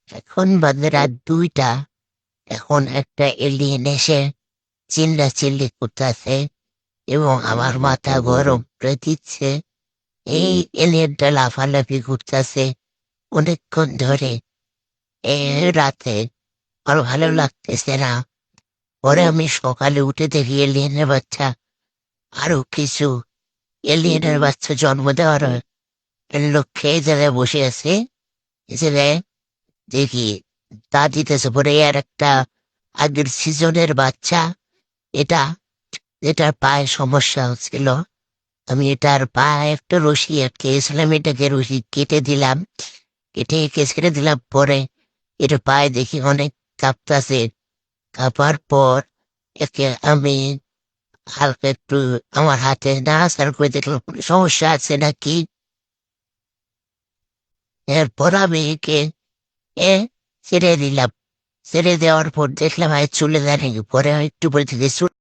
এখন বাজে রাত ২টা। এখন একটা এলিয়েন এসে চিল্লাচিল্লি করতেছে এবং আমার মাথা গরম করে দিচ্ছে। এই এলিয়েনটা লাফালাফি করতেছে অনেকক্ষণ ধরে। রাতে আর ভালো লাগতেছে না। পরে আমি সকালে উঠে দেখি এলিয়েনের বাচ্চা আরো কিছু এলিয়েনের বাচ্চা জন্ম দেওয়ার লক্ষ্যে এই জায়গায় বসে আছে। এই জায়গায় দেখি তা দিতেছে পরে আর একটা আগের সিজনের বাচ্চা। এটা এটার পায়ে সমস্যা হচ্ছিল। আমি এটার পায়ে একটা রশি আটকেছিলাম, এটাকে রশি কেটে দিলাম। কেটে ছেড়ে দিলাম পরে এটা পায়ে দেখি অনেক কাঁপতাছে। কাঁপার পর একে আমি হালকা একটু আমার হাতে নাড়াচাড়া করে দেখলাম কোনো সমস্যা আছে নাকি। এরপর আমি একে এ ছেড়ে দিলাম। ছেড়ে দেওয়ার পর দেখলাম চলে দাঁড়িয়ে পরে একটু পরে থেকে